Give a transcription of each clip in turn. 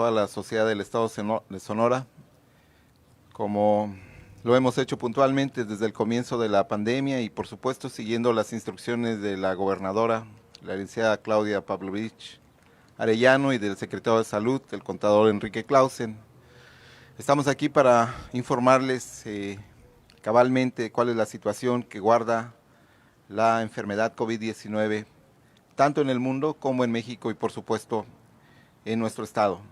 toda la sociedad del Estado de Sonora, como lo hemos hecho puntualmente desde el comienzo de la pandemia y por supuesto siguiendo las instrucciones de la gobernadora, la licenciada Claudia Pavlovich Arellano, y del secretario de Salud, el contador Enrique Clausen. Estamos aquí para informarles cabalmente cuál es la situación que guarda la enfermedad COVID-19, tanto en el mundo como en México y por supuesto en nuestro estado.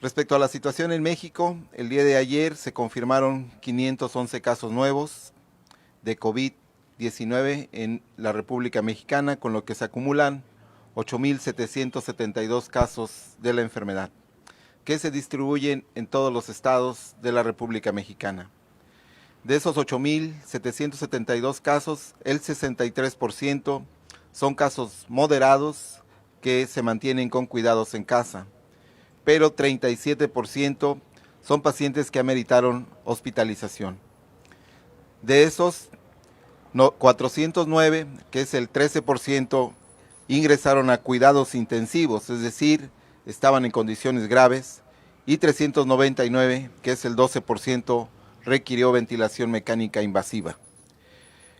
Respecto a la situación en México, el día de ayer se confirmaron 511 casos nuevos de COVID-19 en la República Mexicana, con lo que se acumulan 8,772 casos de la enfermedad, que se distribuyen en todos los estados de la República Mexicana. De esos 8,772 casos, el 63% son casos moderados que se mantienen con cuidados en casa, pero 37% son pacientes que ameritaron hospitalización. De esos, 409, que es el 13%, ingresaron a cuidados intensivos, es decir, estaban en condiciones graves, y 399, que es el 12%, requirió ventilación mecánica invasiva.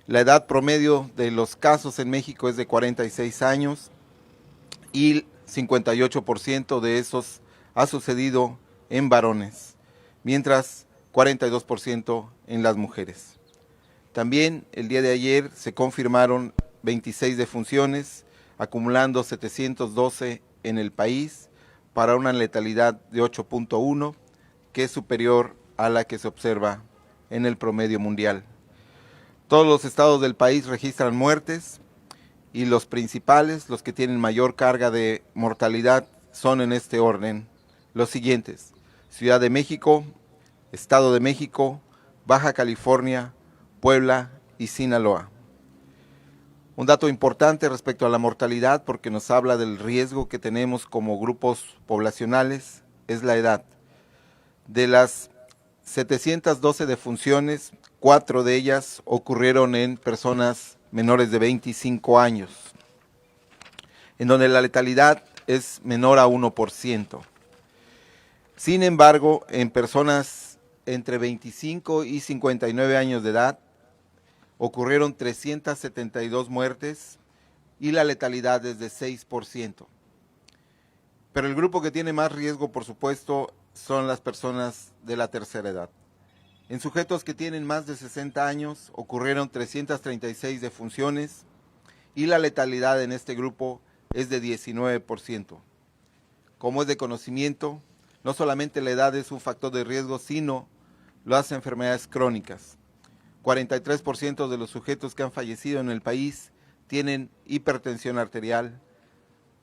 La edad promedio de los casos en México es de 46 años y 58% de esos ha sucedido en varones, mientras 42% en las mujeres. También el día de ayer se confirmaron 26 defunciones, acumulando 712 en el país para una letalidad de 8.1, que es superior a la que se observa en el promedio mundial. Todos los estados del país registran muertes y los principales, los que tienen mayor carga de mortalidad, son en este orden los siguientes: Ciudad de México, Estado de México, Baja California, Puebla y Sinaloa. Un dato importante respecto a la mortalidad, porque nos habla del riesgo que tenemos como grupos poblacionales, es la edad. De las 712 defunciones, 4 de ellas ocurrieron en personas menores de 25 años, en donde la letalidad es menor a 1%. Sin embargo, en personas entre 25 y 59 años de edad, ocurrieron 372 muertes y la letalidad es de 6%. Pero el grupo que tiene más riesgo, por supuesto, son las personas de la tercera edad. En sujetos que tienen más de 60 años ocurrieron 336 defunciones y la letalidad en este grupo es de 19%. Como es de conocimiento, no solamente la edad es un factor de riesgo, sino las enfermedades crónicas. 43% de los sujetos que han fallecido en el país tienen hipertensión arterial,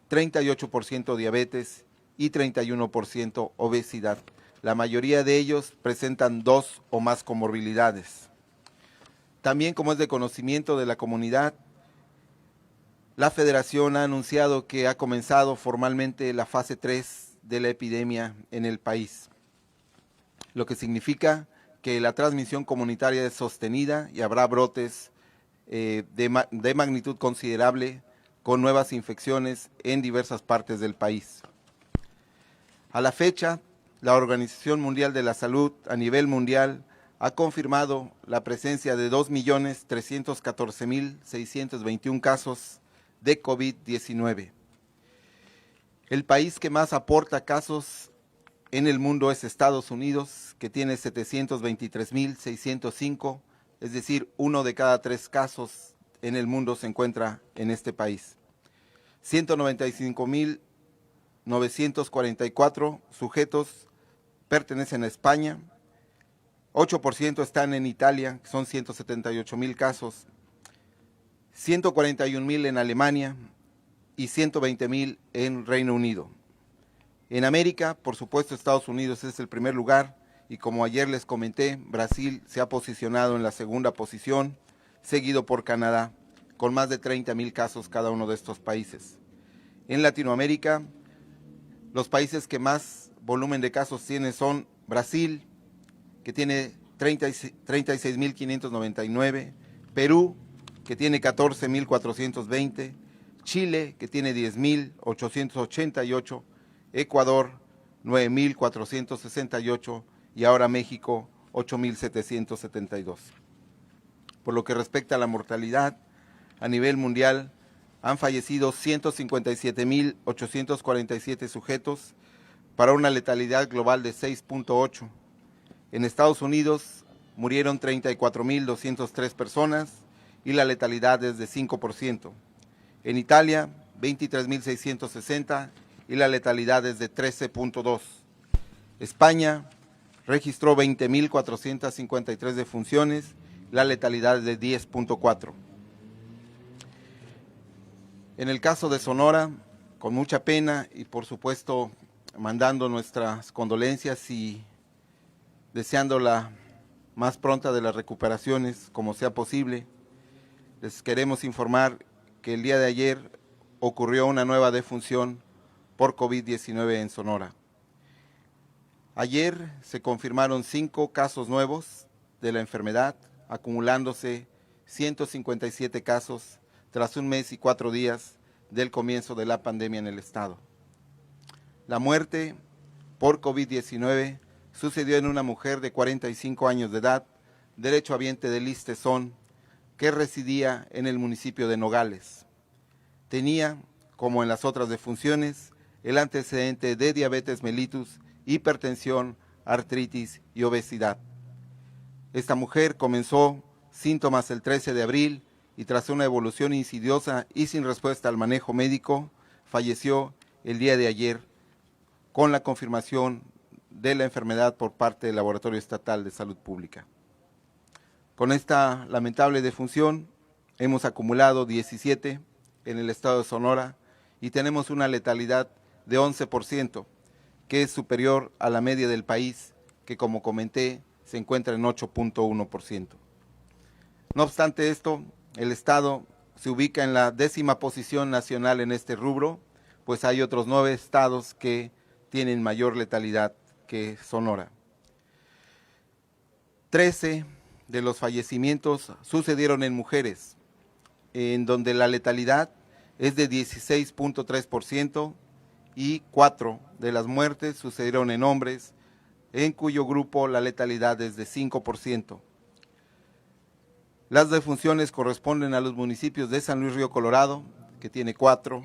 38% diabetes y 31% obesidad. La mayoría de ellos presentan 2 o más comorbilidades. También, como es de conocimiento de la comunidad, la Federación ha anunciado que ha comenzado formalmente la fase 3 de la epidemia en el país, lo que significa que la transmisión comunitaria es sostenida y habrá brotes de magnitud considerable con nuevas infecciones en diversas partes del país. A la fecha, la Organización Mundial de la Salud a nivel mundial ha confirmado la presencia de 2,314,621 casos de COVID-19. El país que más aporta casos en el mundo es Estados Unidos, que tiene 723,605, es decir, 1 de cada 3 casos en el mundo se encuentra en este país. 195,944 sujetos pertenecen a España, 8% están en Italia, que son 178,000 casos, 141,000 en Alemania y 120,000 en Reino Unido. En América, por supuesto, Estados Unidos es el primer lugar y, como ayer les comenté, Brasil se ha posicionado en la segunda posición, seguido por Canadá, con más de 30,000 casos cada uno de estos países. En Latinoamérica, los países que más volumen de casos tienen son Brasil, que tiene 36,599, Perú, que tiene 14,420, Chile, que tiene 10,888, Ecuador 9.468 y ahora México 8.772. Por lo que respecta a la mortalidad, a nivel mundial han fallecido 157.847 sujetos para una letalidad global de 6.8. En Estados Unidos murieron 34.203 personas y la letalidad es de 5%. En Italia, 23.660 y la letalidad es de 13.2. España registró 20.453 defunciones, la letalidad es de 10.4. En el caso de Sonora, con mucha pena y por supuesto mandando nuestras condolencias y deseando la más pronta de las recuperaciones como sea posible, les queremos informar que el día de ayer ocurrió una nueva defunción por COVID-19 en Sonora. Ayer se confirmaron 5 casos nuevos de la enfermedad, acumulándose 157 casos tras 1 mes y 4 días del comienzo de la pandemia en el estado. La muerte por COVID-19 sucedió en una mujer de 45 años de edad, derechohabiente de Listezón, que residía en el municipio de Nogales. Tenía, como en las otras defunciones, el antecedente de diabetes mellitus, hipertensión, artritis y obesidad. Esta mujer comenzó síntomas el 13 de abril y tras una evolución insidiosa y sin respuesta al manejo médico, falleció el día de ayer con la confirmación de la enfermedad por parte del Laboratorio Estatal de Salud Pública. Con esta lamentable defunción hemos acumulado 17 en el estado de Sonora y tenemos una letalidad de 11%, que es superior a la media del país, que como comenté, se encuentra en 8.1%. No obstante esto, el estado se ubica en la 10ª posición nacional en este rubro, pues hay otros 9 estados que tienen mayor letalidad que Sonora. 13 de los fallecimientos sucedieron en mujeres, en donde la letalidad es de 16.3% y 4 de las muertes sucedieron en hombres, en cuyo grupo la letalidad es de 5%. Las defunciones corresponden a los municipios de San Luis Río Colorado, que tiene 4,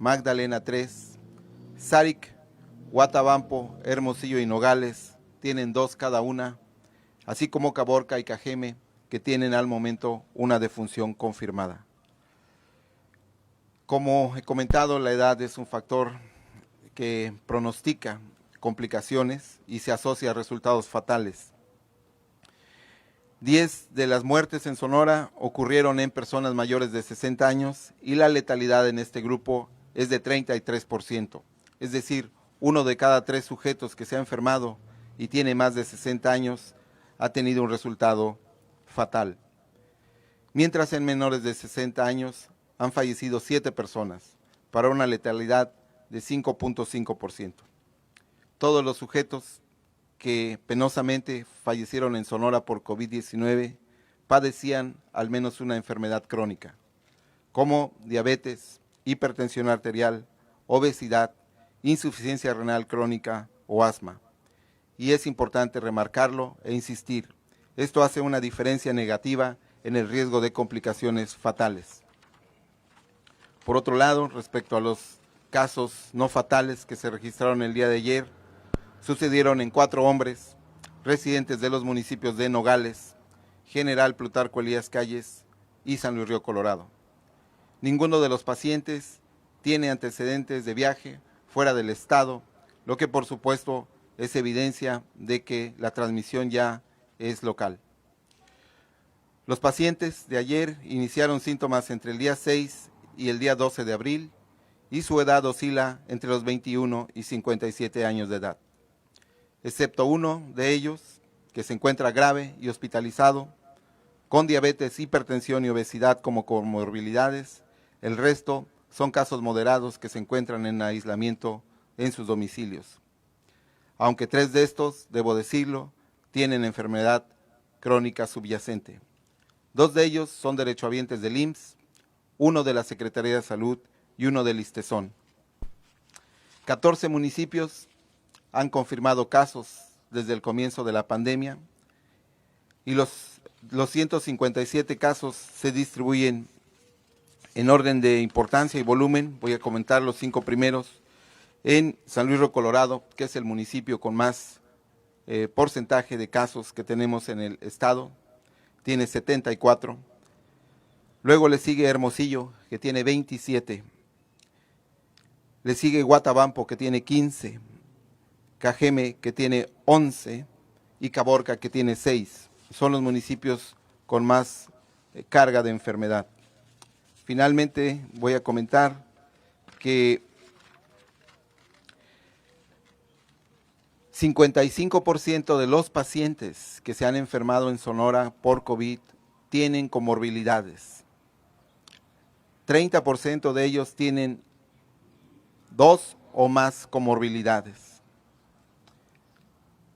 Magdalena 3, Sáric, Guatabampo, Hermosillo y Nogales tienen 2 cada una, así como Caborca y Cajeme, que tienen al momento una defunción confirmada. Como he comentado, la edad es un factor que pronostica complicaciones y se asocia a resultados fatales. 10 de las muertes en Sonora ocurrieron en personas mayores de 60 años y la letalidad en este grupo es de 33%, es decir, 1 de cada 3 sujetos que se ha enfermado y tiene más de 60 años ha tenido un resultado fatal. Mientras en menores de 60 años han fallecido 7 personas, para una letalidad de 5.5%. Todos los sujetos que penosamente fallecieron en Sonora por COVID-19 padecían al menos una enfermedad crónica, como diabetes, hipertensión arterial, obesidad, insuficiencia renal crónica o asma. Y es importante remarcarlo e insistir, esto hace una diferencia negativa en el riesgo de complicaciones fatales. Por otro lado, respecto a los casos no fatales que se registraron el día de ayer, sucedieron en 4 hombres, residentes de los municipios de Nogales, General Plutarco Elías Calles y San Luis Río Colorado. Ninguno de los pacientes tiene antecedentes de viaje fuera del estado, lo que por supuesto es evidencia de que la transmisión ya es local. Los pacientes de ayer iniciaron síntomas entre el día 6 y el día 12 de abril y su edad oscila entre los 21 y 57 años de edad. Excepto uno de ellos, que se encuentra grave y hospitalizado, con diabetes, hipertensión y obesidad como comorbilidades, el resto son casos moderados que se encuentran en aislamiento en sus domicilios. Aunque 3 de estos, debo decirlo, tienen enfermedad crónica subyacente. 2 de ellos son derechohabientes del IMSS, 1 de la Secretaría de Salud y 1 del Listezón. 14 municipios han confirmado casos desde el comienzo de la pandemia y los 157 casos se distribuyen en orden de importancia y volumen. Voy a comentar los 5 primeros. En San Luis Río Colorado, que es el municipio con más porcentaje de casos que tenemos en el estado, tiene 74. Luego le sigue Hermosillo, que tiene 27. Le sigue Guatabampo, que tiene 15. Cajeme, que tiene 11. Y Caborca, que tiene 6. Son los municipios con más carga de enfermedad. Finalmente, voy a comentar que 55% de los pacientes que se han enfermado en Sonora por COVID tienen comorbilidades. 30% de ellos tienen 2 o más comorbilidades.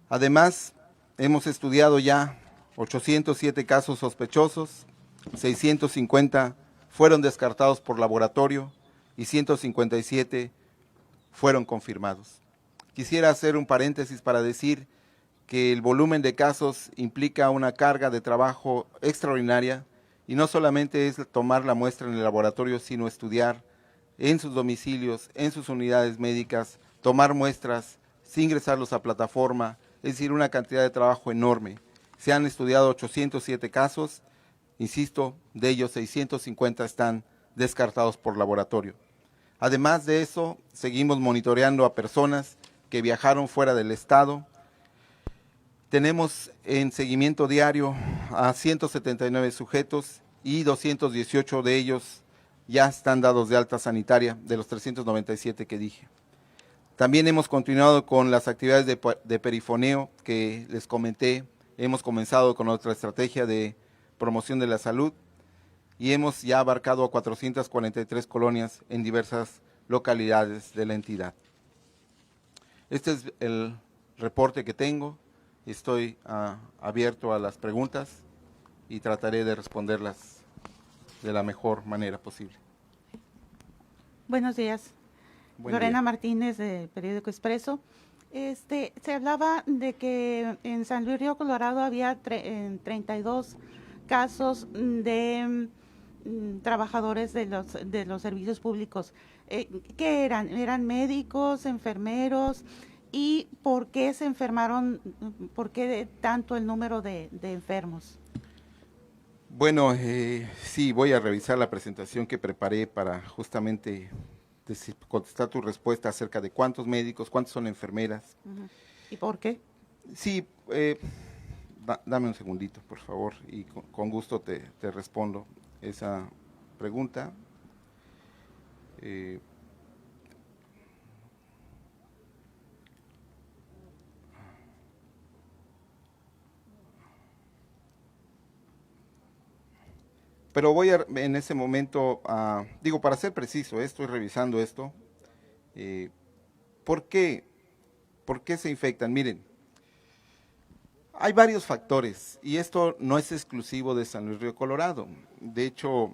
Además, hemos estudiado ya 807 casos sospechosos, 650 fueron descartados por laboratorio y 157 fueron confirmados. Quisiera hacer un paréntesis para decir que el volumen de casos implica una carga de trabajo extraordinaria y no solamente es tomar la muestra en el laboratorio, sino estudiar en sus domicilios, en sus unidades médicas, tomar muestras, ingresarlos a plataforma, es decir, una cantidad de trabajo enorme. Se han estudiado 807 casos, insisto, de ellos 650 están descartados por laboratorio. Además de eso, seguimos monitoreando a personas que viajaron fuera del estado. Tenemos en seguimiento diario a 179 sujetos y 218 de ellos ya están dados de alta sanitaria, de los 397 que dije. También hemos continuado con las actividades de perifoneo que les comenté. Hemos comenzado con nuestra estrategia de promoción de la salud y hemos ya abarcado a 443 colonias en diversas localidades de la entidad. Este es el reporte que tengo. Estoy abierto a las preguntas y trataré de responderlas de la mejor manera posible. Buenos días. Lorena Martínez, de Periódico Expreso. Se hablaba de que en San Luis Río Colorado había 32 casos de trabajadores de los servicios públicos. ¿Qué eran? ¿Eran médicos, enfermeros? ¿Y por qué se enfermaron? ¿Por qué tanto el número de enfermos? Bueno, sí, voy a revisar la presentación que preparé para justamente contestar tu respuesta acerca de cuántos médicos, cuántos son enfermeras. ¿Y por qué? Sí, dame un segundito, por favor, y con gusto te respondo esa pregunta. Pero voy en ese momento, para ser preciso, estoy revisando esto. ¿Por qué? ¿Por qué se infectan? Miren, hay varios factores y esto no es exclusivo de San Luis Río Colorado. De hecho,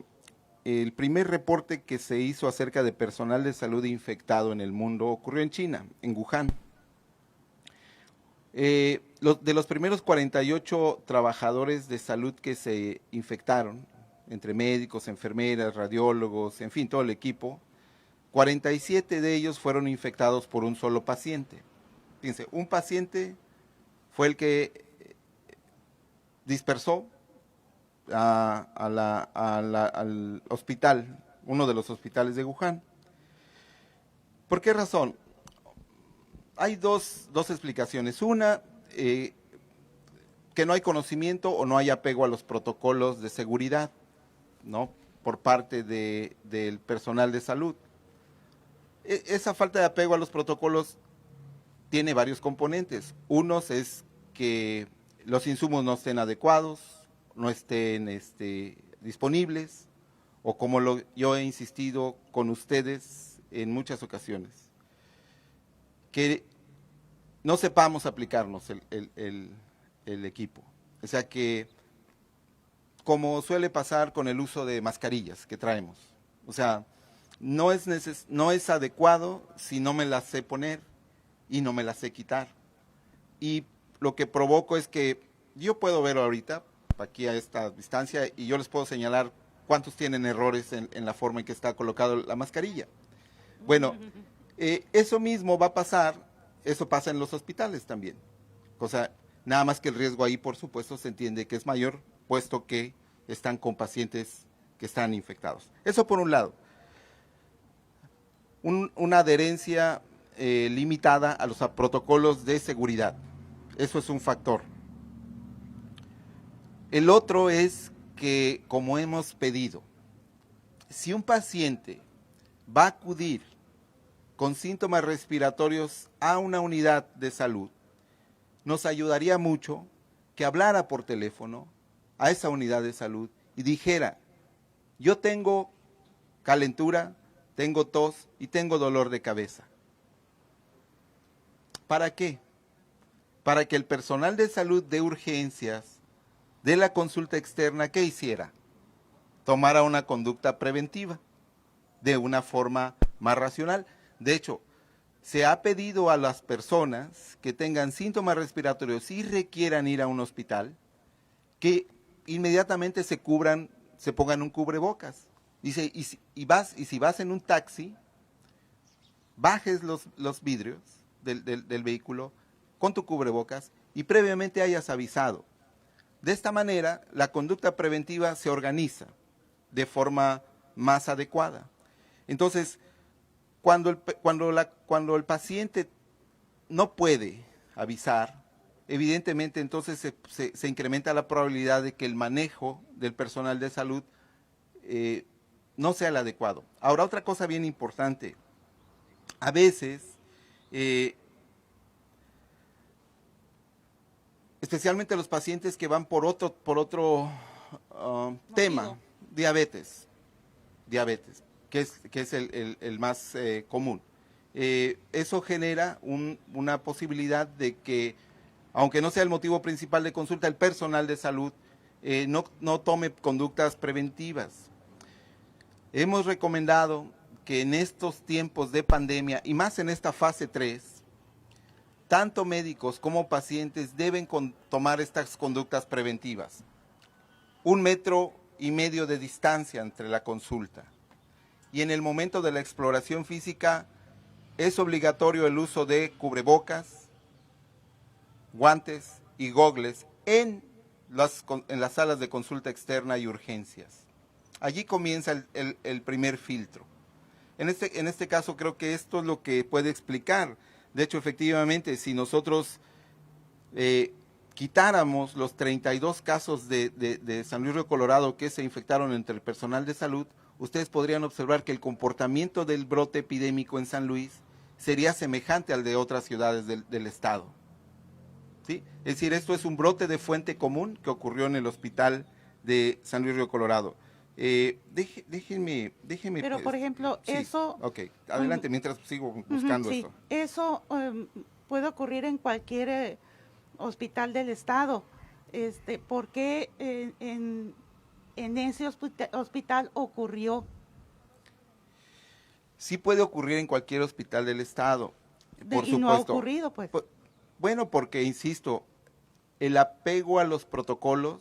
el primer reporte que se hizo acerca de personal de salud infectado en el mundo ocurrió en China, en Wuhan. De los primeros 48 trabajadores de salud que se infectaron, entre médicos, enfermeras, radiólogos, en fin, todo el equipo, 47 de ellos fueron infectados por un solo paciente. Fíjense, un paciente fue el que dispersó al hospital, uno de los hospitales de Wuhan. ¿Por qué razón? Hay dos explicaciones. Una, que no hay conocimiento o no hay apego a los protocolos de seguridad, ¿no?, por parte del personal de salud. Esa falta de apego a los protocolos tiene varios componentes. Uno es que los insumos no estén adecuados, no estén disponibles, o como yo he insistido con ustedes en muchas ocasiones, que no sepamos aplicarnos el equipo. O sea que, como suele pasar con el uso de mascarillas que traemos, o sea, no es adecuado si no me las sé poner y no me las sé quitar. Y lo que provoco es que yo puedo ver ahorita, aquí a esta distancia, y yo les puedo señalar cuántos tienen errores en la forma en que está colocado la mascarilla. Bueno, eso mismo va a pasar, eso pasa en los hospitales también. O sea, nada más que el riesgo ahí, por supuesto, se entiende que es mayor, puesto que están con pacientes que están infectados. Eso por un lado. Una adherencia limitada a los protocolos de seguridad. Eso es un factor. El otro es que, como hemos pedido, si un paciente va a acudir con síntomas respiratorios a una unidad de salud, nos ayudaría mucho que hablara por teléfono a esa unidad de salud y dijera, yo tengo calentura, tengo tos y tengo dolor de cabeza. ¿Para qué? Para que el personal de salud de urgencias de la consulta externa, ¿qué hiciera? Tomara una conducta preventiva de una forma más racional. De hecho, se ha pedido a las personas que tengan síntomas respiratorios y requieran ir a un hospital que inmediatamente se pongan un cubrebocas. Dice, y si vas en un taxi, bajes los vidrios del vehículo con tu cubrebocas y previamente hayas avisado. De esta manera, la conducta preventiva se organiza de forma más adecuada. Entonces, cuando el paciente no puede avisar, evidentemente entonces se incrementa la probabilidad de que el manejo del personal de salud no sea el adecuado. Ahora, otra cosa bien importante, a veces, especialmente los pacientes que van por otro tema, diabetes, que es el más común. Eso genera una posibilidad de que, aunque no sea el motivo principal de consulta, el personal de salud no tome conductas preventivas. Hemos recomendado que en estos tiempos de pandemia, y más en esta fase 3, tanto médicos como pacientes deben tomar estas conductas preventivas. 1,5 metros de distancia entre la consulta. Y en el momento de la exploración física es obligatorio el uso de cubrebocas, guantes y gogles en las salas de consulta externa y urgencias. Allí comienza el primer filtro. En este caso creo que esto es lo que puede explicar. De hecho, efectivamente, si nosotros quitáramos los 32 casos de San Luis Río Colorado que se infectaron entre el personal de salud, ustedes podrían observar que el comportamiento del brote epidémico en San Luis sería semejante al de otras ciudades del estado. ¿Sí? Es decir, esto es un brote de fuente común que ocurrió en el hospital de San Luis Río Colorado. Déjenme. Pero, por ejemplo, sí, eso... Ok, adelante, mientras sigo buscando sí, esto. Eso puede ocurrir en cualquier hospital del estado. ¿Por qué en ese hospital ocurrió? Sí puede ocurrir en cualquier hospital del estado, por supuesto. Y no ha ocurrido, pues. Bueno, porque, insisto, el apego a los protocolos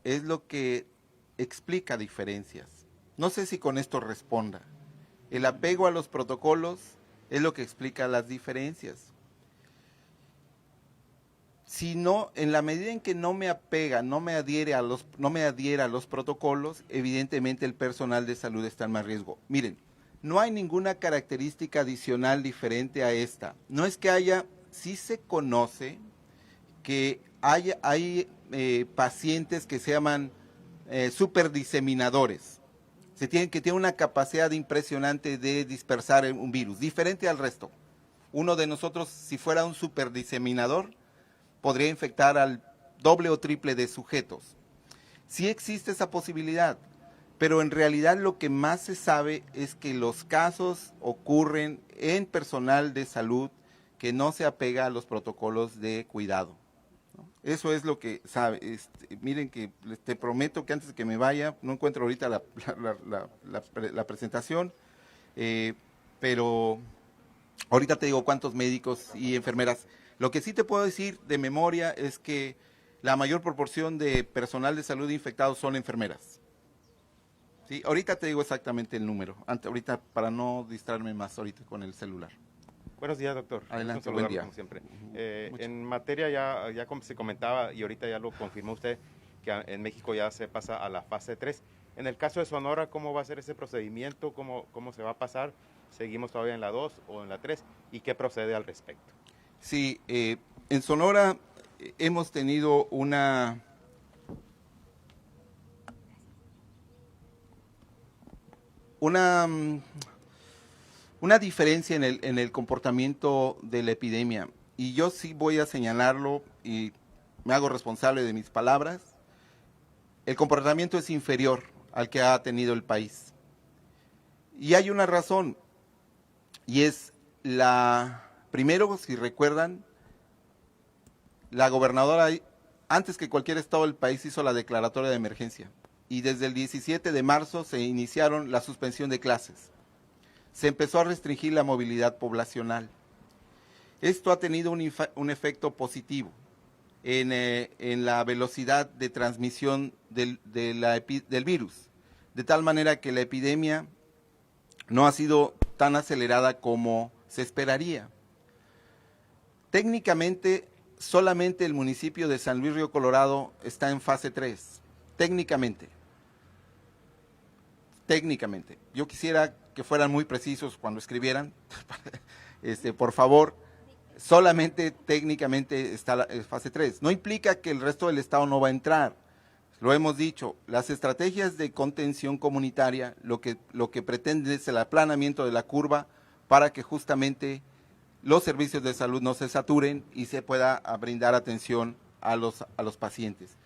es lo que explica diferencias. No sé si con esto responda. El apego a los protocolos es lo que explica las diferencias. Si no, en la medida en que no me adhiera a los protocolos, evidentemente el personal de salud está en más riesgo. Miren, no hay ninguna característica adicional diferente a esta. No es que haya, sí se conoce que hay pacientes que se llaman superdiseminadores. Que tienen una capacidad impresionante de dispersar un virus, diferente al resto. Uno de nosotros, si fuera un superdiseminador, podría infectar al doble o triple de sujetos. Sí existe esa posibilidad, pero en realidad lo que más se sabe es que los casos ocurren en personal de salud que no se apega a los protocolos de cuidado. Eso es lo que sabe. Miren que te prometo que antes de que me vaya, no encuentro ahorita la presentación, pero ahorita te digo cuántos médicos y enfermeras. Lo que sí te puedo decir de memoria es que la mayor proporción de personal de salud infectados son enfermeras. Sí, ahorita te digo exactamente el número, ahorita para no distraerme más ahorita con el celular. Buenos días, doctor. Adelante, buen día. Como siempre. En materia ya como se comentaba y ahorita ya lo confirmó usted, que en México ya se pasa a la fase 3. En el caso de Sonora, ¿cómo va a ser ese procedimiento? ¿Cómo se va a pasar? ¿Seguimos todavía en la 2 o en la 3? ¿Y qué procede al respecto? Sí, en Sonora hemos tenido una diferencia en el comportamiento de la epidemia. Y yo sí voy a señalarlo y me hago responsable de mis palabras. El comportamiento es inferior al que ha tenido el país. Y hay una razón, y es primero, si recuerdan, la gobernadora, antes que cualquier estado del país, hizo la declaratoria de emergencia. Y desde el 17 de marzo se iniciaron la suspensión de clases. Se empezó a restringir la movilidad poblacional. Esto ha tenido un efecto positivo en la velocidad de transmisión del virus, de tal manera que la epidemia no ha sido tan acelerada como se esperaría. Técnicamente, solamente el municipio de San Luis Río Colorado está en fase 3, técnicamente. Yo quisiera que fueran muy precisos cuando escribieran, por favor. Solamente técnicamente está la fase 3. No implica que el resto del estado no va a entrar. Lo hemos dicho, las estrategias de contención comunitaria lo que pretende es el aplanamiento de la curva para que justamente los servicios de salud no se saturen y se pueda brindar atención a los pacientes.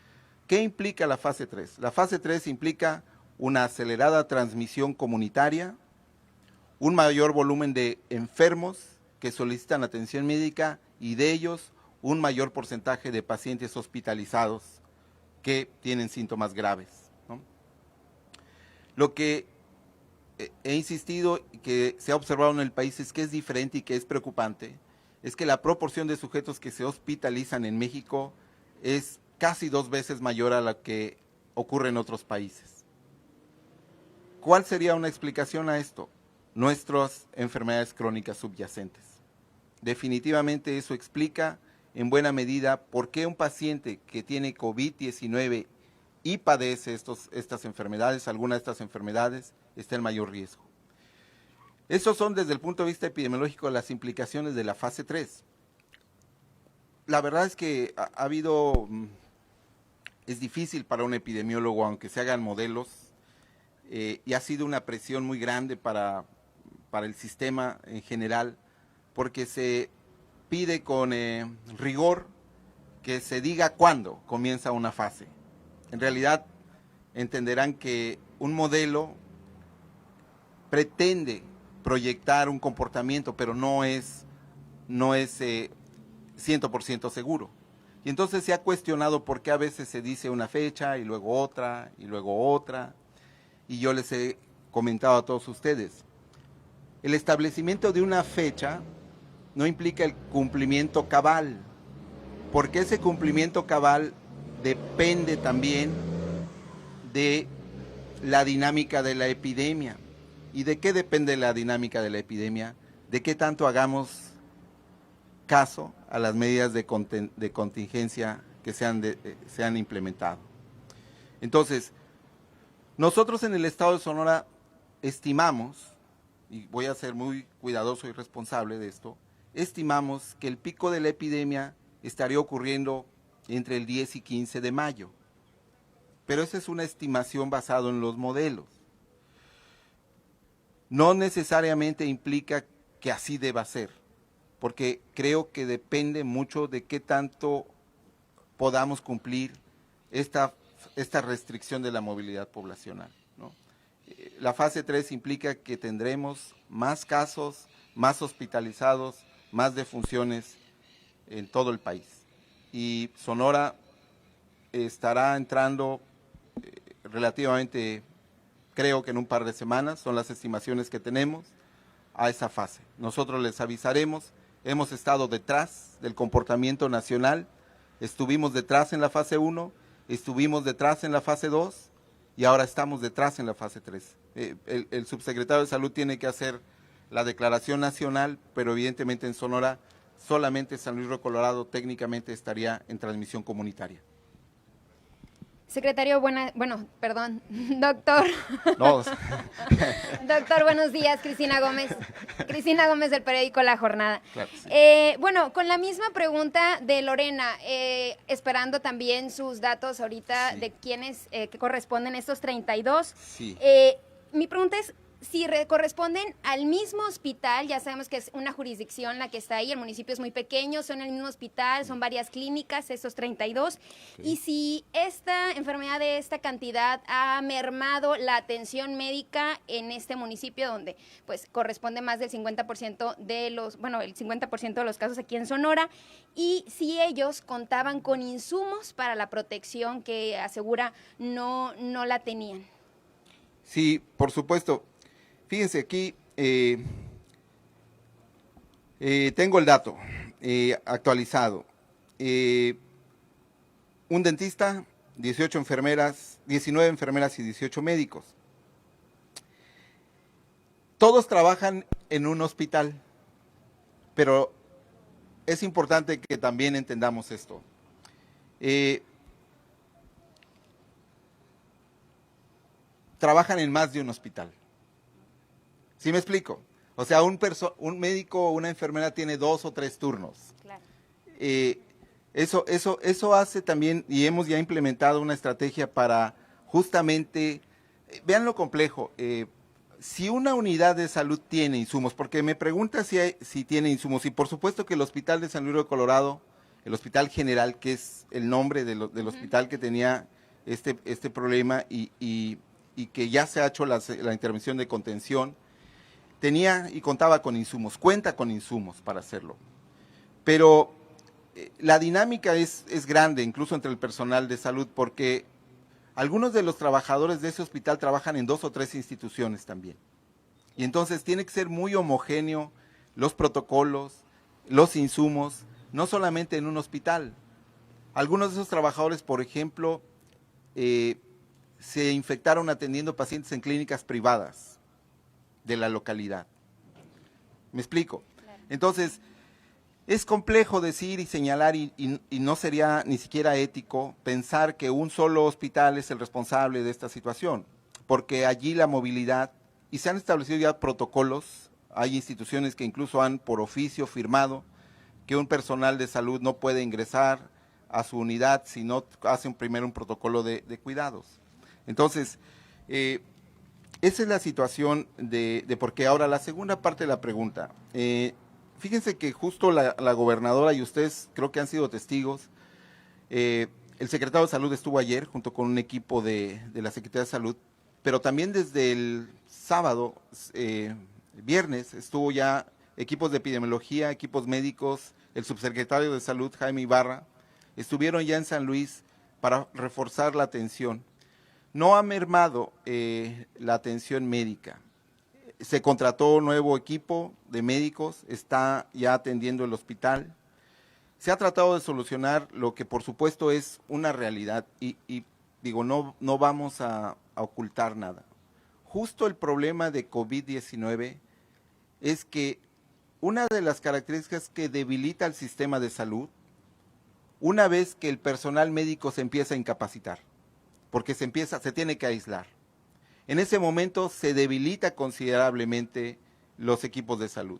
¿Qué implica la fase 3? La fase 3 implica una acelerada transmisión comunitaria, un mayor volumen de enfermos que solicitan atención médica y de ellos un mayor porcentaje de pacientes hospitalizados que tienen síntomas graves, ¿no? Lo que he insistido y que se ha observado en el país es que es diferente y que es preocupante, es que la proporción de sujetos que se hospitalizan en México es casi 2 veces mayor a la que ocurre en otros países. ¿Cuál sería una explicación a esto? Nuestras enfermedades crónicas subyacentes. Definitivamente eso explica en buena medida por qué un paciente que tiene COVID-19 y padece estas enfermedades, alguna de estas enfermedades, está en mayor riesgo. Esos son desde el punto de vista epidemiológico las implicaciones de la fase 3. La verdad es que es difícil para un epidemiólogo, aunque se hagan modelos, y ha sido una presión muy grande para el sistema en general, porque se pide con rigor que se diga cuándo comienza una fase. En realidad entenderán que un modelo pretende proyectar un comportamiento, pero no es 100% seguro. Y entonces se ha cuestionado por qué a veces se dice una fecha y luego otra, y yo les he comentado a todos ustedes. El establecimiento de una fecha no implica el cumplimiento cabal, porque ese cumplimiento cabal depende también de la dinámica de la epidemia. ¿Y de qué depende la dinámica de la epidemia? De qué tanto hagamos caso a las medidas de contingencia que se han implementado. Entonces, nosotros en el estado de Sonora estimamos, y voy a ser muy cuidadoso y responsable de esto, estimamos que el pico de la epidemia estaría ocurriendo entre el 10 y 15 de mayo. Pero esa es una estimación basada en los modelos. No necesariamente implica que así deba ser, porque creo que depende mucho de qué tanto podamos cumplir esta restricción de la movilidad poblacional, ¿no? La fase 3 implica que tendremos más casos, más hospitalizados, más defunciones en todo el país. Y Sonora estará entrando relativamente, creo que en un par de semanas, son las estimaciones que tenemos, a esa fase. Nosotros les avisaremos, hemos estado detrás del comportamiento nacional, estuvimos detrás en la fase 1, estuvimos detrás en la fase 2 y ahora estamos detrás en la fase 3. El subsecretario de Salud tiene que hacer la declaración nacional, pero evidentemente en Sonora solamente San Luis Río Colorado técnicamente estaría en transmisión comunitaria. Secretario, doctor. No. Doctor, buenos días, Cristina Gómez. Cristina Gómez del periódico La Jornada. Claro, sí. Con la misma pregunta de Lorena, esperando también sus datos ahorita Sí. de quiénes que corresponden estos 32. Sí. Mi pregunta es si corresponden al mismo hospital. Ya sabemos que es una jurisdicción la que está ahí, el municipio es muy pequeño, son el mismo hospital, son varias clínicas, esos 32, y si esta enfermedad de esta cantidad ha mermado la atención médica en este municipio donde pues corresponde más del 50% de el 50% de los casos aquí en Sonora, y si ellos contaban con insumos para la protección que asegura no la tenían. Sí, por supuesto. Fíjense aquí, tengo el dato actualizado. Un dentista, 18 enfermeras, 19 enfermeras y 18 médicos. Todos trabajan en un hospital, pero es importante que también entendamos esto. Trabajan en más de un hospital. ¿Sí me explico? O sea, un médico o una enfermera tiene 2 o 3 turnos. Claro. Eso hace también, y hemos ya implementado una estrategia para justamente, vean lo complejo, si una unidad de salud tiene insumos, porque me pregunta si tiene insumos, y por supuesto que el Hospital de San Luis Río Colorado, el Hospital General, que es el nombre del hospital que tenía este problema y que ya se ha hecho la intervención de contención, tenía y contaba con insumos, cuenta con insumos para hacerlo. Pero la dinámica es grande, incluso entre el personal de salud, porque algunos de los trabajadores de ese hospital trabajan en 2 o 3 instituciones también. Y entonces tiene que ser muy homogéneo los protocolos, los insumos, no solamente en un hospital. Algunos de esos trabajadores, por ejemplo, se infectaron atendiendo pacientes en clínicas privadas de la localidad. ¿Me explico? Claro. Entonces, es complejo decir y señalar y no sería ni siquiera ético pensar que un solo hospital es el responsable de esta situación, porque allí la movilidad, y se han establecido ya protocolos, hay instituciones que incluso han por oficio firmado que un personal de salud no puede ingresar a su unidad si no hace primero un protocolo de cuidados. Entonces, esa es la situación de porque ahora la segunda parte de la pregunta. Fíjense que justo la gobernadora y ustedes creo que han sido testigos. El secretario de Salud estuvo ayer junto con un equipo de la Secretaría de Salud, pero también desde el sábado, viernes, estuvo ya equipos de epidemiología, equipos médicos, el subsecretario de Salud, Jaime Ibarra, estuvieron ya en San Luis para reforzar la atención. No ha mermado la atención médica. Se contrató un nuevo equipo de médicos, está ya atendiendo el hospital. Se ha tratado de solucionar lo que por supuesto es una realidad y digo, no vamos a ocultar nada. Justo el problema de COVID-19 es que una de las características que debilita el sistema de salud, una vez que el personal médico se empieza a incapacitar, porque se tiene que aislar. En ese momento se debilita considerablemente los equipos de salud.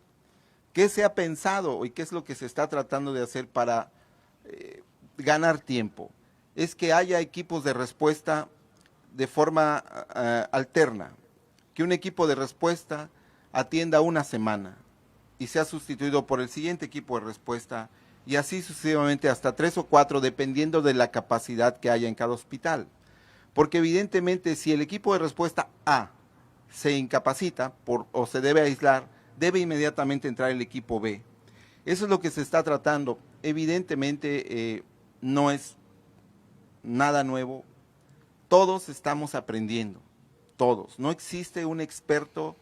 ¿Qué se ha pensado y qué es lo que se está tratando de hacer para ganar tiempo? Es que haya equipos de respuesta de forma alterna, que un equipo de respuesta atienda una semana y sea sustituido por el siguiente equipo de respuesta y así sucesivamente hasta 3 o 4 dependiendo de la capacidad que haya en cada hospital. Porque evidentemente si el equipo de respuesta A se incapacita o se debe aislar, debe inmediatamente entrar el equipo B. Eso es lo que se está tratando. Evidentemente no es nada nuevo. Todos estamos aprendiendo, todos. No existe un experto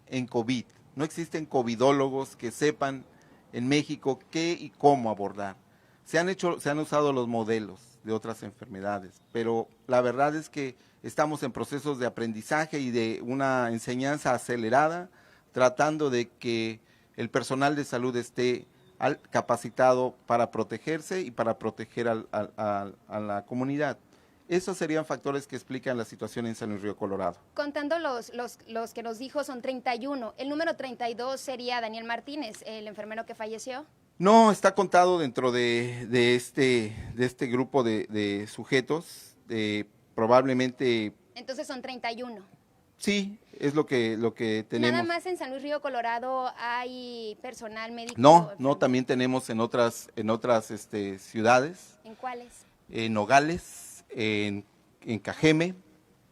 en COVID, No existen covidólogos que sepan en México qué y cómo abordar. Se han usado los modelos de otras enfermedades, pero la verdad es que estamos en procesos de aprendizaje y de una enseñanza acelerada, tratando de que el personal de salud esté capacitado para protegerse y para proteger a la comunidad. Esos serían factores que explican la situación en San Luis Río Colorado. Contando los que nos dijo son 31. El número 32 sería Daniel Martínez, el enfermero que falleció. No, está contado dentro de este grupo de sujetos. Probablemente. Entonces son 31. Sí, es lo que tenemos. ¿Nada más en San Luis Río Colorado hay personal médico? No, también tenemos en otras ciudades. ¿En cuáles? En Nogales, en Cajeme,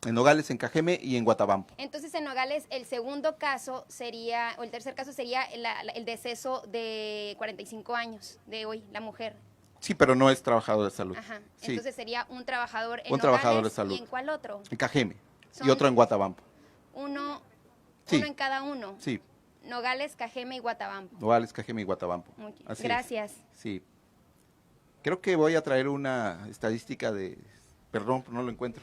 en Nogales, en Cajeme y en Guatabampo. Entonces en Nogales el segundo caso sería, o el tercer caso sería el deceso de 45 años de hoy, la mujer. Sí, pero no es trabajador de salud. Ajá. Sí. Entonces sería un trabajador en un Nogales, trabajador de salud. ¿Y en cuál otro? En Cajeme y otro en Guatabampo. Uno Sí. en cada uno. Sí, Nogales, Cajeme y Guatabampo. Nogales, Cajeme y Guatabampo. Así es. Gracias. Sí. Creo que voy a traer una estadística perdón, no lo encuentro,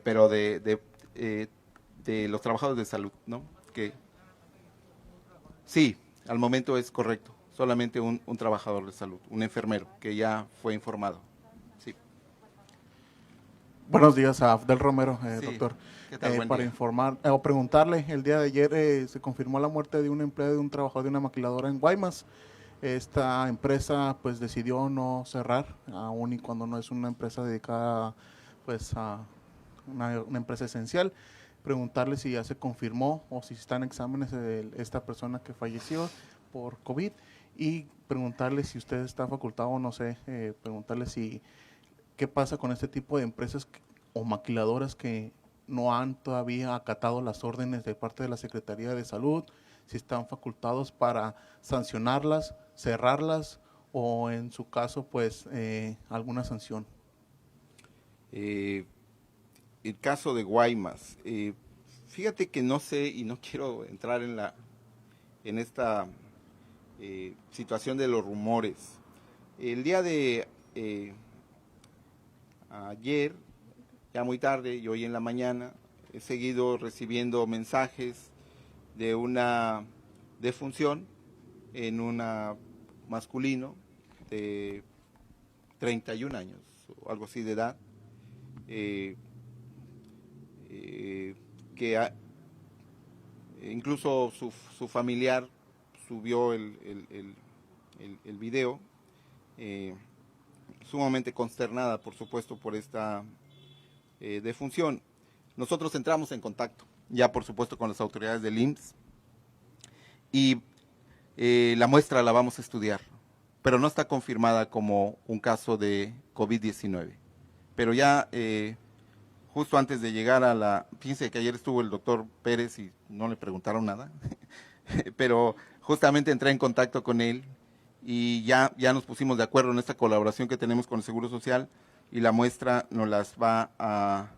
pero de los trabajadores de salud, ¿no? Que sí, al momento es correcto, solamente un trabajador de salud, un enfermero que ya fue informado. Sí. Buenos días a Abdel Romero, Sí. doctor. ¿Qué tal? Buen Para día. informar o preguntarle, el día de ayer se confirmó la muerte de un empleado de un trabajador de una maquiladora en Guaymas. Esta empresa pues decidió no cerrar, aún y cuando no es una empresa dedicada pues a una empresa esencial. Preguntarle si ya se confirmó o si están exámenes de esta persona que falleció por COVID y preguntarle si usted está facultado o no sé, preguntarle si qué pasa con este tipo de empresas o maquiladoras que no han todavía acatado las órdenes de parte de la Secretaría de Salud, si están facultados para sancionarlas, cerrarlas o en su caso pues alguna sanción. El caso de Guaymas, fíjate que no sé y no quiero entrar en esta situación de los rumores. El día de ayer, ya muy tarde y hoy en la mañana, he seguido recibiendo mensajes de una defunción en un masculino de 31 años o algo así de edad, que incluso su familiar subió el video, sumamente consternada, por supuesto, por esta defunción. Nosotros entramos en contacto, ya por supuesto, con las autoridades del IMSS y la muestra la vamos a estudiar, pero no está confirmada como un caso de COVID-19. Pero ya justo antes de llegar fíjense que ayer estuvo el doctor Pérez y no le preguntaron nada, pero justamente entré en contacto con él y ya nos pusimos de acuerdo en esta colaboración que tenemos con el Seguro Social y la muestra nos las va a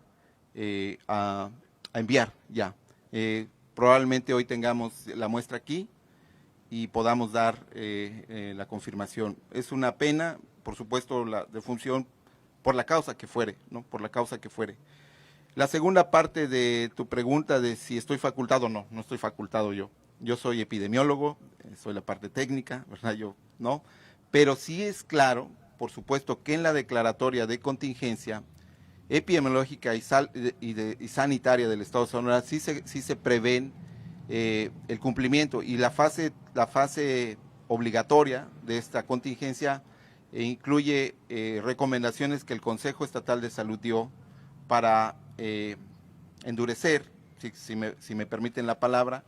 enviar ya. Probablemente hoy tengamos la muestra aquí y podamos dar la confirmación. Es una pena, por supuesto, la defunción por la causa que fuere, ¿no? Por la causa que fuere. La segunda parte de tu pregunta de si estoy facultado, no estoy facultado yo. Yo soy epidemiólogo, soy la parte técnica, ¿verdad? Yo no, pero sí es claro, por supuesto, que en la declaratoria de contingencia epidemiológica y sanitaria del Estado de Sonora sí se prevén el cumplimiento y la fase obligatoria de esta contingencia incluye recomendaciones que el Consejo Estatal de Salud dio para endurecer, si me permiten la palabra,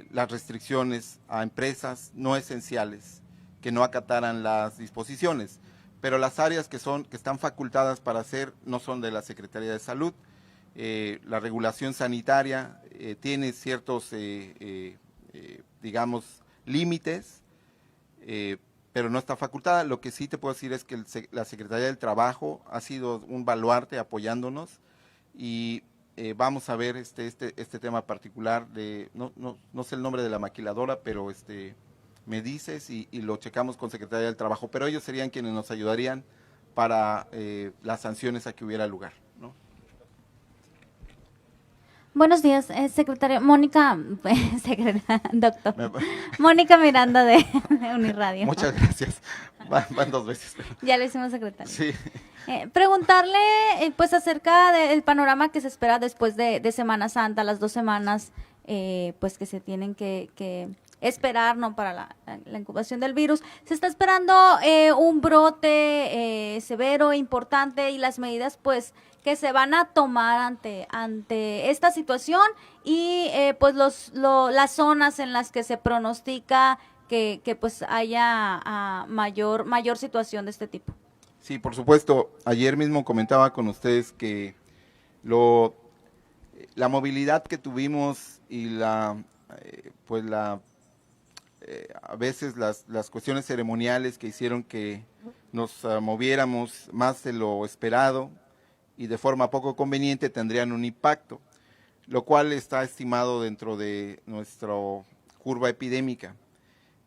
las restricciones a empresas no esenciales que no acataran las disposiciones. Pero las áreas que están facultadas para hacer no son de la Secretaría de Salud. La regulación sanitaria tiene ciertos, digamos, límites, pero no está facultada. Lo que sí te puedo decir es que la Secretaría del Trabajo ha sido un baluarte apoyándonos y vamos a ver este tema particular de, no sé el nombre de la maquiladora, pero me dices y lo checamos con Secretaría del Trabajo, pero ellos serían quienes nos ayudarían para las sanciones a que hubiera lugar, ¿no? Buenos días, secretaria Mónica, doctor. Mónica Miranda de Uniradio. Muchas gracias. Van 2 veces. Ya lo hicimos, secretaria. Sí. Preguntarle pues acerca del panorama que se espera después de Semana Santa, las 2 semanas pues que se tienen que esperar, ¿no?, para la incubación del virus. Se está esperando un brote severo, importante, y las medidas pues que se van a tomar ante esta situación y pues las zonas en las que se pronostica que pues haya mayor situación de este tipo. Sí, por supuesto. Ayer mismo comentaba con ustedes que la movilidad que tuvimos y a veces las cuestiones ceremoniales que hicieron que nos moviéramos más de lo esperado y de forma poco conveniente tendrían un impacto, lo cual está estimado dentro de nuestra curva epidémica.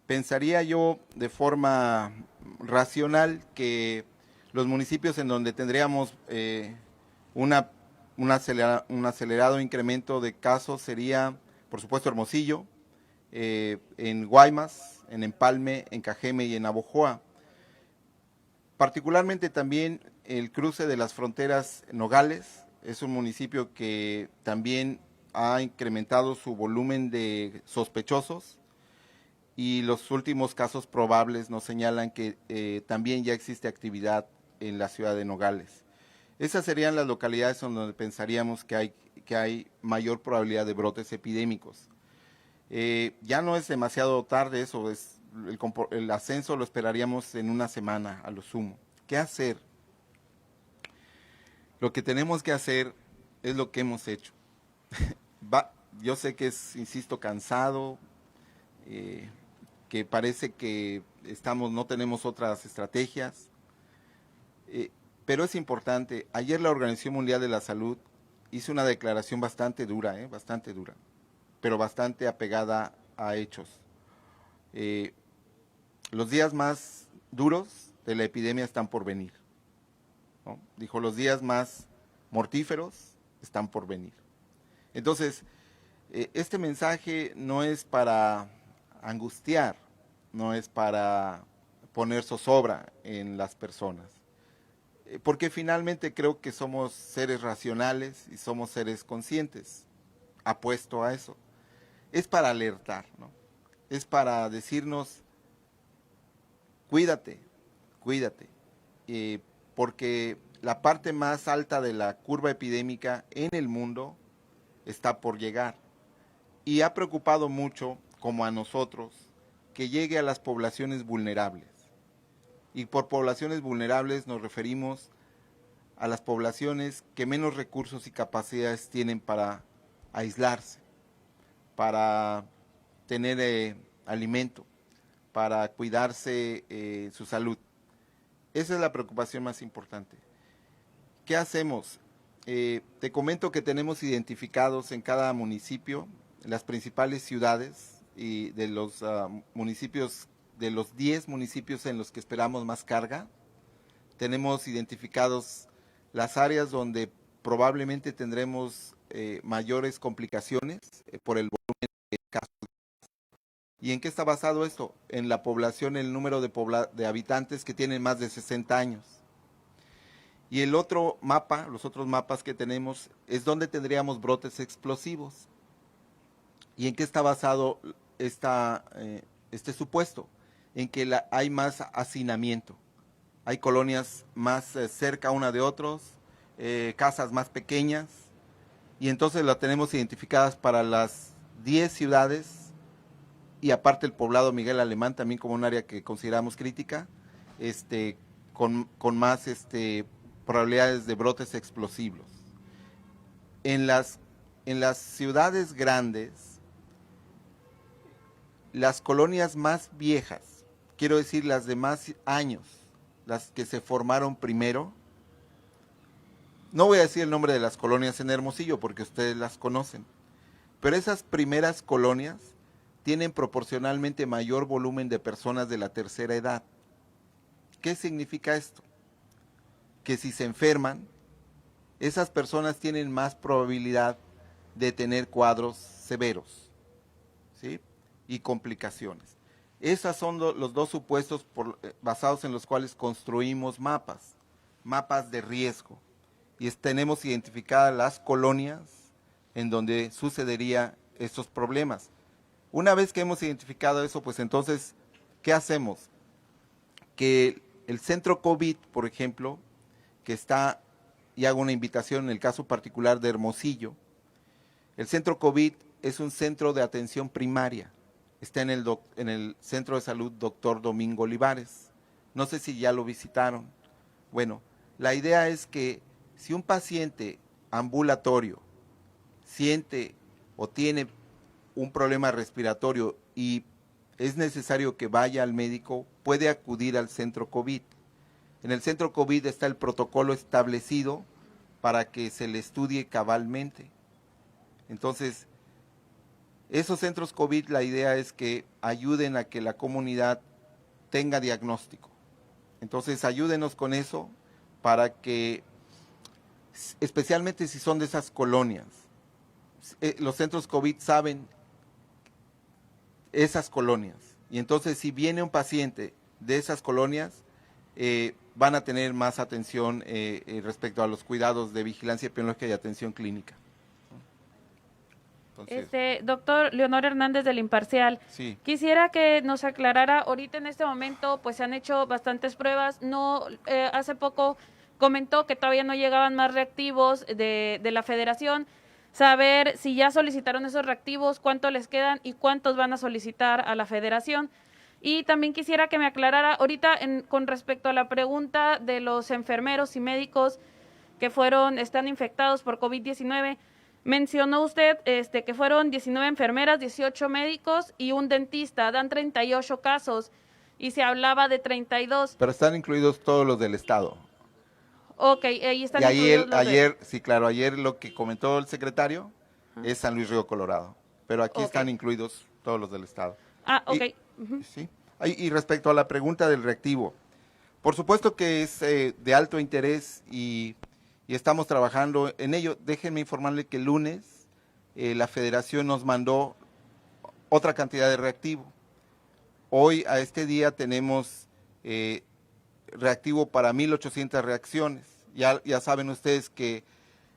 Pensaría yo de forma racional que los municipios en donde tendríamos un acelerado incremento de casos sería, por supuesto, Hermosillo, en Guaymas, en Empalme, en Cajeme y en Navojoa. Particularmente también el cruce de las fronteras Nogales, es un municipio que también ha incrementado su volumen de sospechosos y los últimos casos probables nos señalan que también ya existe actividad en la ciudad de Nogales. Esas serían las localidades donde pensaríamos que hay mayor probabilidad de brotes epidémicos. Ya no es demasiado tarde, eso es el ascenso lo esperaríamos en una semana a lo sumo. ¿Qué hacer? Lo que tenemos que hacer es lo que hemos hecho. Yo sé que es, insisto, cansado, que parece que no tenemos otras estrategias, pero es importante. Ayer la Organización Mundial de la Salud hizo una declaración bastante dura, pero bastante apegada a hechos. Los días más duros de la epidemia están por venir, ¿no? Dijo, los días más mortíferos están por venir. Entonces, este mensaje no es para angustiar, no es para poner zozobra en las personas, porque finalmente creo que somos seres racionales y somos seres conscientes, apuesto a eso. Es para alertar, ¿no? Es para decirnos, cuídate, porque la parte más alta de la curva epidémica en el mundo está por llegar. Y ha preocupado mucho, como a nosotros, que llegue a las poblaciones vulnerables. Y por poblaciones vulnerables nos referimos a las poblaciones que menos recursos y capacidades tienen para aislarse, para tener alimento, para cuidarse su salud. Esa es la preocupación más importante. ¿Qué hacemos? Te comento que tenemos identificados en cada municipio las principales ciudades y de los municipios, de los 10 municipios en los que esperamos más carga. Tenemos identificados las áreas donde probablemente tendremos mayores complicaciones por el volumen de casos. ¿Y en qué está basado esto? En la población, el número de habitantes que tienen más de 60 años. Y el otro mapa, los otros mapas que tenemos, es donde tendríamos brotes explosivos. ¿Y en qué está basado este supuesto? En que hay más hacinamiento. Hay colonias más cerca una de otros, casas más pequeñas, y entonces las tenemos identificadas para las 10 ciudades, y aparte el poblado Miguel Alemán también como un área que consideramos crítica, con más probabilidades de brotes explosivos. En las ciudades grandes, las colonias más viejas, quiero decir las de más años, las que se formaron primero, no voy a decir el nombre de las colonias en Hermosillo porque ustedes las conocen, pero esas primeras colonias tienen proporcionalmente mayor volumen de personas de la tercera edad. ¿Qué significa esto? Que si se enferman, esas personas tienen más probabilidad de tener cuadros severos, ¿sí? Y complicaciones. Esos son los dos supuestos basados en los cuales construimos mapas de riesgo. Y tenemos identificadas las colonias en donde sucedería estos problemas. Una vez que hemos identificado eso, pues entonces, ¿qué hacemos? Que el centro COVID, por ejemplo, que está, y hago una invitación en el caso particular de Hermosillo, el centro COVID es un centro de atención primaria, está en el Centro de Salud Dr. Domingo Olivares, no sé si ya lo visitaron. Bueno, la idea es que si un paciente ambulatorio siente o tiene un problema respiratorio y es necesario que vaya al médico, puede acudir al centro COVID. En el centro COVID está el protocolo establecido para que se le estudie cabalmente. Entonces, esos centros COVID, la idea es que ayuden a que la comunidad tenga diagnóstico. Entonces, ayúdenos con eso para que, especialmente si son de esas colonias, los centros COVID saben esas colonias. Y entonces, si viene un paciente de esas colonias, van a tener más atención respecto a los cuidados de vigilancia epidemiológica y atención clínica. Entonces, Doctor Leonor Hernández del Imparcial, sí. Quisiera que nos aclarara, ahorita en este momento pues se han hecho bastantes pruebas, no hace poco comentó que todavía no llegaban más reactivos de la federación, saber si ya solicitaron esos reactivos, cuánto les quedan y cuántos van a solicitar a la federación. Y también quisiera que me aclarara ahorita con respecto a la pregunta de los enfermeros y médicos que están infectados por COVID-19. Mencionó usted que fueron 19 enfermeras, 18 médicos y un dentista, dan 38 casos y se hablaba de 32. Pero están incluidos todos los del Estado. Ok, ahí están y incluidos ayer lo que comentó el secretario es San Luis Río Colorado, pero aquí están incluidos todos los del Estado. Ah, ok. Sí. Y respecto a la pregunta del reactivo, por supuesto que es de alto interés y estamos trabajando en ello. Déjenme informarle que el lunes la federación nos mandó otra cantidad de reactivo. Hoy, a este día, tenemos reactivo para 1,800 reacciones. Ya saben ustedes que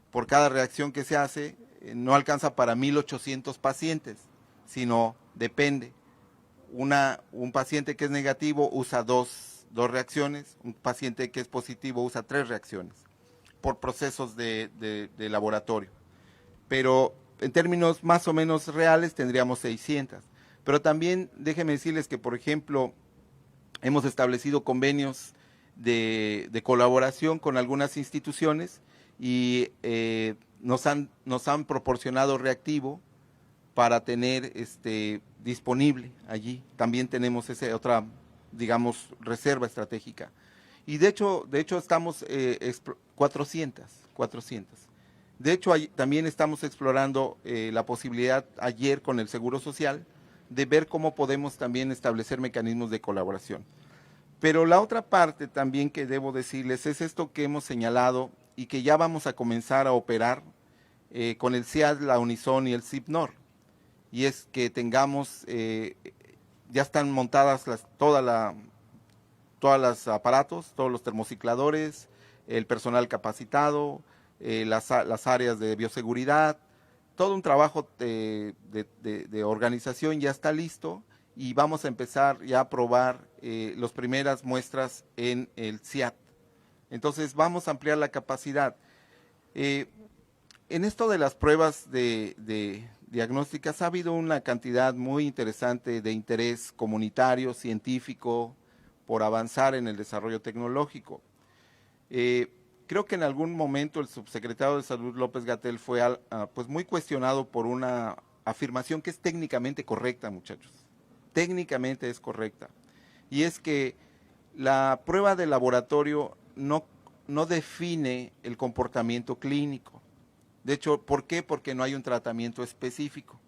por cada reacción que se hace, no alcanza para 1,800 pacientes, sino depende. Un paciente que es negativo usa dos reacciones, un paciente que es positivo usa 3 reacciones, por procesos de laboratorio. Pero en términos más o menos reales tendríamos 600. Pero también déjenme decirles que, por ejemplo, hemos establecido convenios de colaboración con algunas instituciones y nos han proporcionado reactivo para tener disponible allí. También tenemos esa otra, digamos, reserva estratégica. Y de hecho estamos 400. De hecho, también estamos explorando la posibilidad ayer con el Seguro Social de ver cómo podemos también establecer mecanismos de colaboración. Pero la otra parte también que debo decirles es esto que hemos señalado y que ya vamos a comenzar a operar con el CIAD, la Unison y el CIPNOR. Y es que tengamos, ya están montadas todos los aparatos, todos los termocicladores, el personal capacitado, las áreas de bioseguridad, todo un trabajo de organización ya está listo y vamos a empezar ya a probar las primeras muestras en el CIAT. Entonces vamos a ampliar la capacidad. En esto de las pruebas de diagnósticas ha habido una cantidad muy interesante de interés comunitario, científico, por avanzar en el desarrollo tecnológico. Creo que en algún momento el subsecretario de Salud López-Gatell fue pues muy cuestionado por una afirmación que es técnicamente correcta, muchachos. Técnicamente es correcta. Y es que la prueba de laboratorio no no define el comportamiento clínico. De hecho, ¿por qué? Porque no hay un tratamiento específico.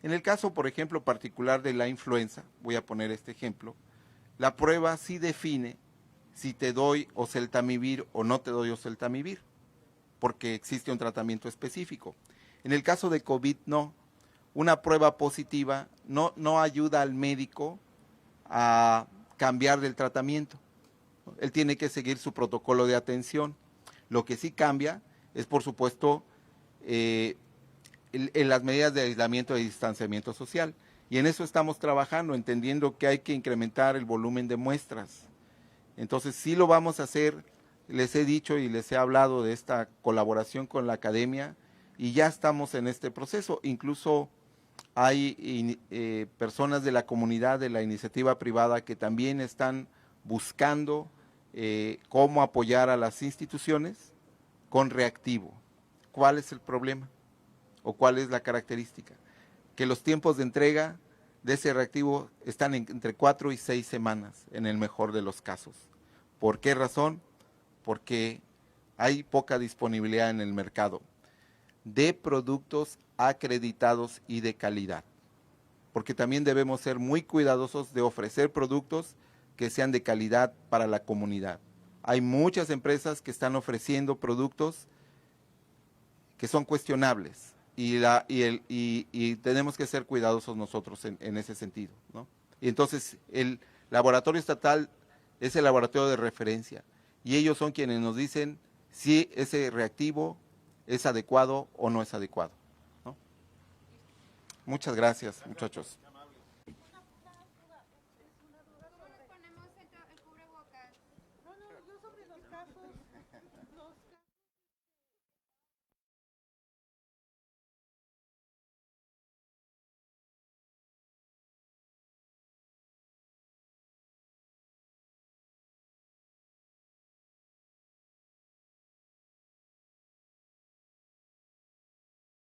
En el caso, por ejemplo, particular de la influenza, voy a poner este ejemplo, la prueba sí define si te doy oseltamivir o no te doy oseltamivir, porque existe un tratamiento específico. En el caso de COVID, no. Una prueba positiva no ayuda al médico a cambiar del tratamiento. Él tiene que seguir su protocolo de atención. Lo que sí cambia es, por supuesto, en las medidas de aislamiento y distanciamiento social. Y en eso estamos trabajando, entendiendo que hay que incrementar el volumen de muestras. Entonces, sí lo vamos a hacer. Les he dicho y les he hablado de esta colaboración con la academia y ya estamos en este proceso. Incluso hay personas de la comunidad, de la iniciativa privada, que también están buscando cómo apoyar a las instituciones con reactivo. ¿Cuál es el problema? ¿O cuál es la característica? Que los tiempos de entrega de ese reactivo están entre 4 y 6 semanas, en el mejor de los casos. ¿Por qué razón? Porque hay poca disponibilidad en el mercado de productos acreditados y de calidad. Porque también debemos ser muy cuidadosos de ofrecer productos que sean de calidad para la comunidad. Hay muchas empresas que están ofreciendo productos que son cuestionables y tenemos que ser cuidadosos nosotros en ese sentido, ¿no? Y entonces el laboratorio estatal es el laboratorio de referencia y ellos son quienes nos dicen si ese reactivo es adecuado o no es adecuado, ¿no? Muchas gracias, muchachos.